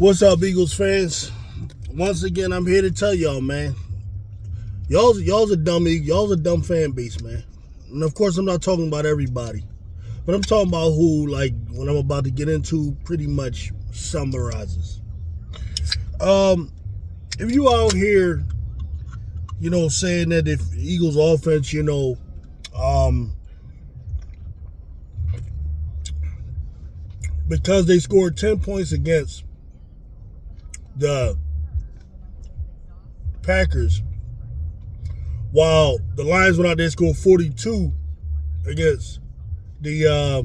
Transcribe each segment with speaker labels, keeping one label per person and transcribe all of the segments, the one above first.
Speaker 1: What's up, Eagles fans? Once again, I'm here to tell y'all, man. Y'all's a dumb fan base, man. And of course, I'm not talking about everybody, but I'm talking about who, like, what I'm about to get into, pretty much summarizes. If you out here, saying that if Eagles offense, because they scored 10 points against the Packers, while the Lions went out there and scored 42 against the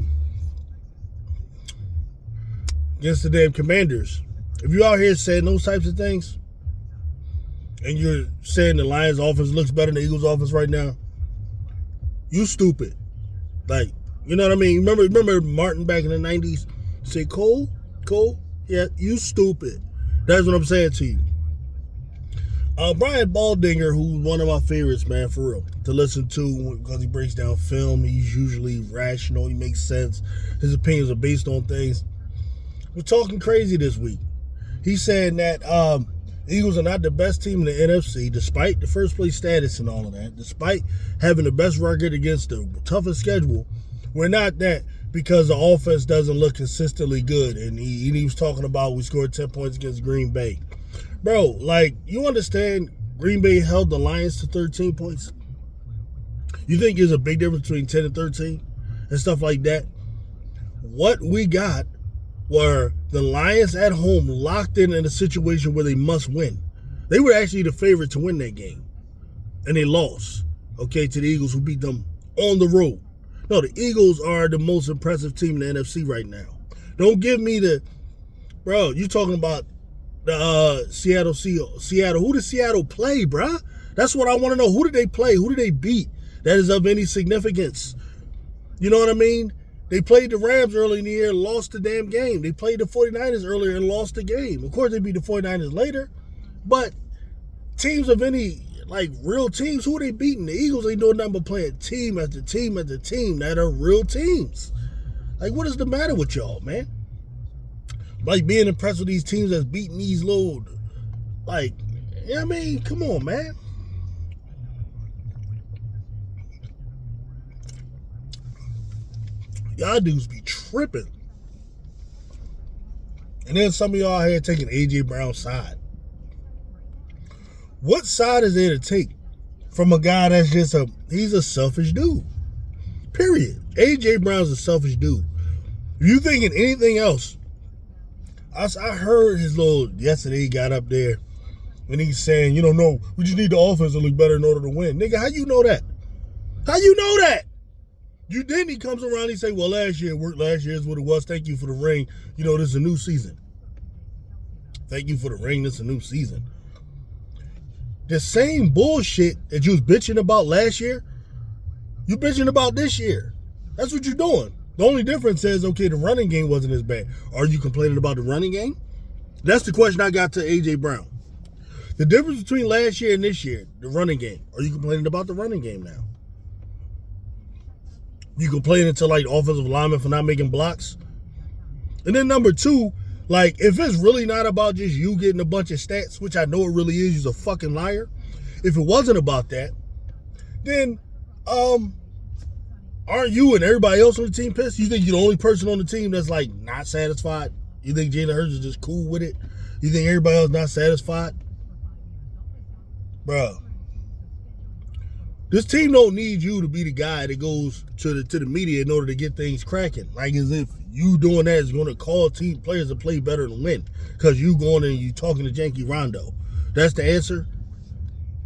Speaker 1: damn Commanders. If you're out here saying those types of things, and you're saying the Lions offense looks better than the Eagles offense right now, you stupid. Like, you know what I mean? Remember Martin back in the 90s? Say, Cole? Yeah, you stupid. That's what I'm saying to you. Brian Baldinger, who's one of my favorites, man, for real, to listen to because he breaks down film. He's usually rational. He makes sense. His opinions are based on things. We're talking crazy this week. He's saying that Eagles are not the best team in the NFC, despite the first place status and all of that, despite having the best record against the toughest schedule. We're not that because the offense doesn't look consistently good. And he was talking about we scored 10 points against Green Bay. Bro, like, you understand Green Bay held the Lions to 13 points? You think there's a big difference between 10 and 13 and stuff like that? What we got were the Lions at home locked in a situation where they must win. They were actually the favorite to win that game. And they lost, to the Eagles, who beat them on the road. No, the Eagles are the most impressive team in the NFC right now. Don't give me bro, you talking about the Seattle. Who did Seattle play, bruh? That's what I want to know. Who did they play? Who did they beat that is of any significance? You know what I mean? They played the Rams early in the year and lost the damn game. They played the 49ers earlier and lost the game. Of course, they beat the 49ers later. But teams of any, real teams, who are they beating? The Eagles ain't doing nothing but playing team after team after team that are real teams. What is the matter with y'all, man? Being impressed with these teams that's beating these little, come on, man. Y'all dudes be tripping. And then some of y'all here taking A.J. Brown's side. What side is there to take from a guy that's he's a selfish dude? Period. A.J. Brown's a selfish dude. If you thinking anything else, I heard his yesterday he got up there and he's saying, no, we just need the offense to look better in order to win. Nigga, how you know that? How you know that? Then he comes around and he say, well, last year it worked. Last year is what it was. Thank you for the ring. This is a new season. Thank you for the ring. This is a new season. The same bullshit that you was bitching about last year, you bitching about this year. That's what you're doing. The only difference is, the running game wasn't as bad. Are you complaining about the running game? That's the question I got to A.J. Brown. The difference between last year and this year, the running game. Are you complaining about the running game now? You complaining to, offensive linemen for not making blocks? And then number two, if it's really not about just you getting a bunch of stats, which I know it really is, you're a fucking liar. If it wasn't about that, then, aren't you and everybody else on the team pissed? You think you're the only person on the team that's, not satisfied? You think Jalen Hurts is just cool with it? You think everybody else not satisfied? Bro, this team don't need you to be the guy that goes to the media in order to get things cracking. As if you doing that is going to call team players to play better and win because you going and you talking to Janky Rondo. That's the answer?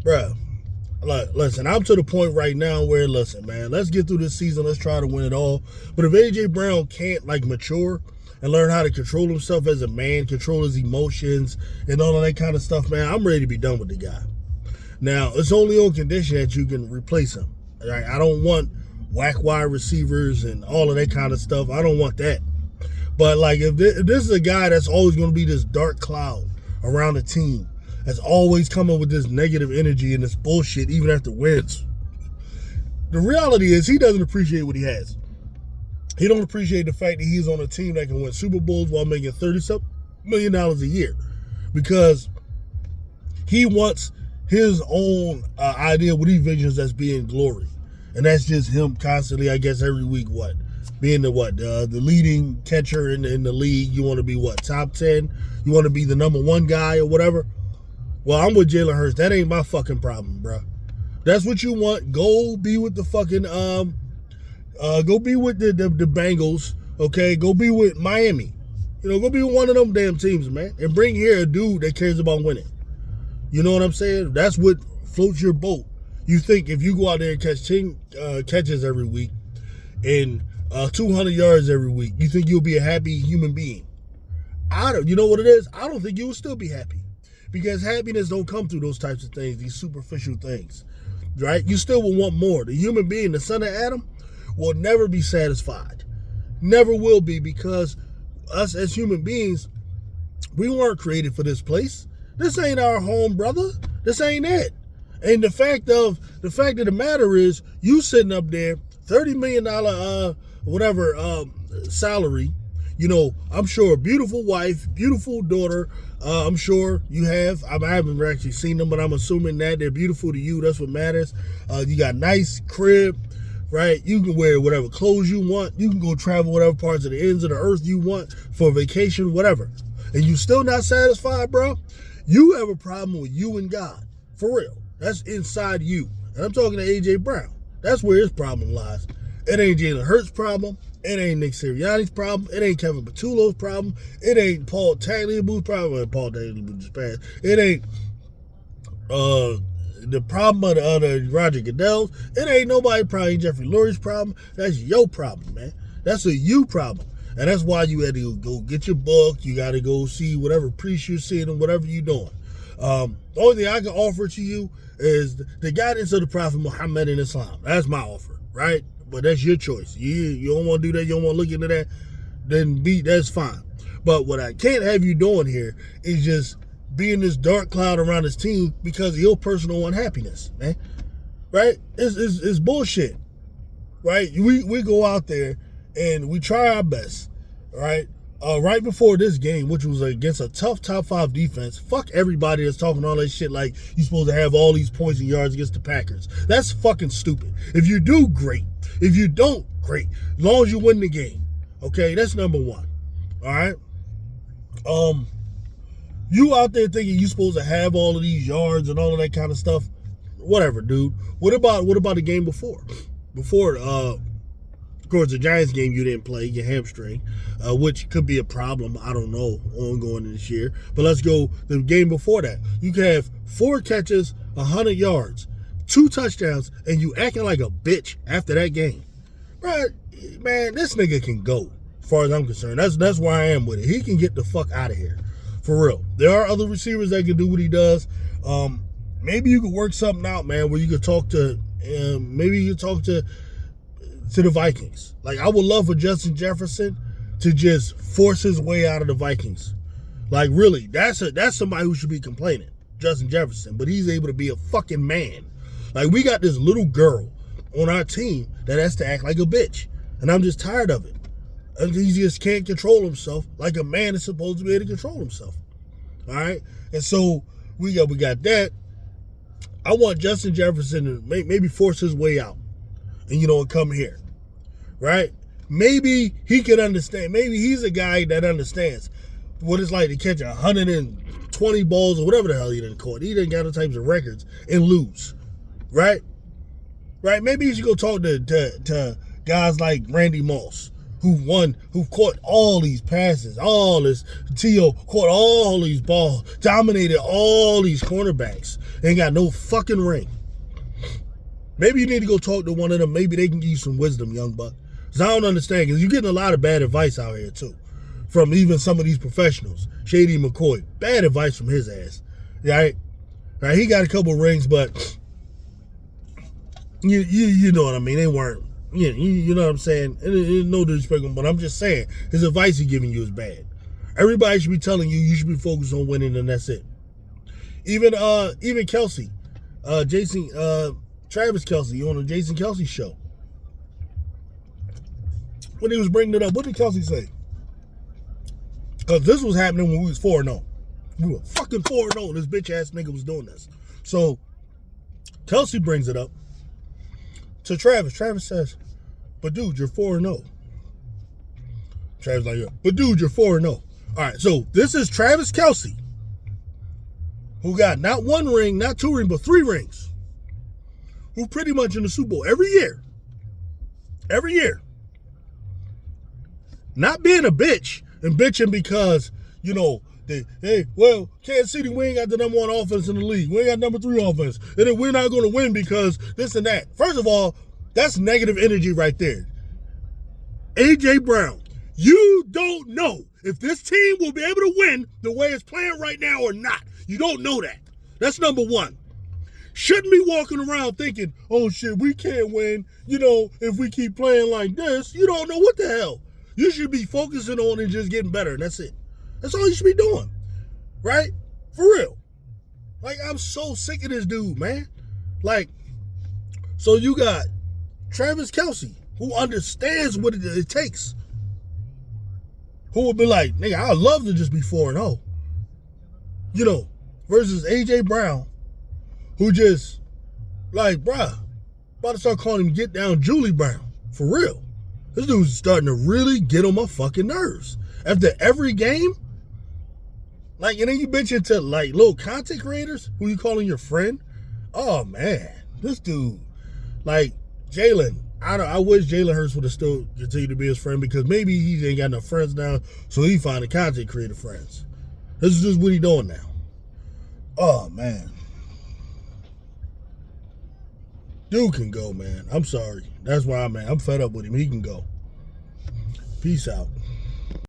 Speaker 1: Bro. Listen, I'm to the point right now where, listen, man, let's get through this season. Let's try to win it all. But if A.J. Brown can't, mature and learn how to control himself as a man, control his emotions and all of that kind of stuff, man, I'm ready to be done with the guy. Now, it's only on condition that you can replace him. Right? I don't want whack wide receivers and all of that kind of stuff. I don't want that. But, if this is a guy that's always going to be this dark cloud around the team, that's always coming with this negative energy and this bullshit even after wins. The reality is he doesn't appreciate what he has. He don't appreciate the fact that he's on a team that can win Super Bowls while making $30 million a year because he wants his own idea what he envisions as being glory. And that's just him constantly, I guess, every week, being the leading catcher in the league. You want to be top 10? You want to be the number one guy or whatever? Well, I'm with Jalen Hurts. That ain't my fucking problem, bro. That's what you want. Go be with the fucking go be with the Bengals. Okay, go be with Miami. Go be with one of them damn teams, man, and bring here a dude that cares about winning. You know what I'm saying? That's what floats your boat. You think if you go out there and catch 10 catches every week and 200 yards every week, you think you'll be a happy human being? You know what it is? I don't think you will still be happy because happiness don't come through those types of things, these superficial things, right? You still will want more. The human being, the son of Adam, will never be satisfied. Never will be, because us as human beings, we weren't created for this place. This ain't our home, brother. This ain't it. And the fact of the matter is, you sitting up there, $30 million salary. I'm sure a beautiful wife, beautiful daughter. I'm sure you have. I haven't actually seen them, but I'm assuming that they're beautiful to you. That's what matters. You got nice crib, right? You can wear whatever clothes you want. You can go travel whatever parts of the ends of the earth you want for vacation, whatever. And you still not satisfied, bro? You have a problem with you and God. For real. That's inside you. And I'm talking to A.J. Brown. That's where his problem lies. It ain't Jalen Hurts' problem. It ain't Nick Sirianni's problem. It ain't Kevin Patullo's problem. It ain't Paul Tagliabue's problem. Paul Tagliabue just passed. It ain't the problem of the Roger Goodell's. It ain't nobody problem. Ain't Jeffrey Lurie's problem. That's your problem, man. That's a you problem. And that's why you had to go get your book. You got to go see whatever priest you're seeing and whatever you're doing. The only thing I can offer to you is the guidance of the Prophet Muhammad in Islam. That's my offer, right? But that's your choice. You don't want to do that. You don't want to look into that. Then that's fine. But what I can't have you doing here is just being this dark cloud around this team because of your personal unhappiness, man. Right? It's bullshit. Right? We go out there and we try our best. Right? Right before this game, which was against a tough top 5 defense, fuck everybody that's talking all that shit like you're supposed to have all these points and yards against the Packers. That's fucking stupid. If you do, great. If you don't, great. As long as you win the game. Okay, that's number one. All right? You out there thinking you're supposed to have all of these yards and all of that kind of stuff. Whatever, dude. What about the game before? Of course, the Giants game you didn't play, your hamstring, which could be a problem, I don't know, ongoing this year. But let's go the game before that. You can have 4 catches, 100 yards, 2 touchdowns, and you acting like a bitch after that game. Right, man, this nigga can go, as far as I'm concerned. That's where I am with it. He can get the fuck out of here, for real. There are other receivers that can do what he does. Maybe you could work something out, man, where you could talk to, to the Vikings. Like, I would love for Justin Jefferson to just force his way out of the Vikings. Like, really, that's somebody who should be complaining, Justin Jefferson. But he's able to be a fucking man. Like, we got this little girl on our team that has to act like a bitch. And I'm just tired of it. And he just can't control himself like a man is supposed to be able to control himself. All right? And so we got that. I want Justin Jefferson to maybe force his way out and, come here, right? Maybe he can understand. Maybe he's a guy that understands what it's like to catch 120 balls or whatever the hell he didn't caught. He didn't got the types of records and lose, right? Right? Maybe he should go talk to guys like Randy Moss, who caught all these passes, all this. T.O. caught all these balls, dominated all these cornerbacks, ain't got no fucking ring. Maybe you need to go talk to one of them. Maybe they can give you some wisdom, young buck. Because I don't understand. Because you're getting a lot of bad advice out here, too. From even some of these professionals. Shady McCoy. Bad advice from his ass. Right? Right? He got a couple rings, but you know what I mean. They weren't. You know what I'm saying? And no disrespect, but I'm just saying. His advice he's giving you is bad. Everybody should be telling you should be focused on winning, and that's it. Even Kelsey. Travis Kelce on the Jason Kelce show. When he was bringing it up, what did Kelce say? Because this was happening when we was 4-0. We were fucking 4-0. This bitch ass nigga was doing this. So Kelsey brings it up to Travis. Travis says, but dude, you're 4-0. Travis like, yeah, but dude, you're 4-0. All right, so this is Travis Kelsey, who got not 1 ring, not 2 rings, but 3 rings. Who pretty much in the Super Bowl every year. Every year. Not being a bitch and bitching because, you know, hey, well, Kansas City, we ain't got the number 1 offense in the league. We ain't got number 3 offense. And then we're not going to win because this and that. First of all, that's negative energy right there. A.J. Brown, you don't know if this team will be able to win the way it's playing right now or not. You don't know that. That's number 1. Shouldn't be walking around thinking, oh shit, we can't win, you know, if we keep playing like this. You don't know what the hell. You should be focusing on and just getting better, and that's it. That's all you should be doing, right? For real. Like, I'm so sick of this dude, man. Like, so you got Travis Kelsey, who understands what it takes, who would be like, nigga, I'd love to just be 4-0. You know, versus A.J. Brown, who just, like, bruh, about to start calling him Get Down Julie Brown. For real. This dude's starting to really get on my fucking nerves. After every game, like, and then you mention to, like, little content creators who you calling your friend. Oh, man. This dude, like, Jalen, I wish Jalen Hurts would have still continued to be his friend because maybe he ain't got enough friends now, so he find the content creator friends. This is just what he doing now. Oh, man. Dude can go, man. I'm sorry. That's why I'm fed up with him. He can go. Peace out.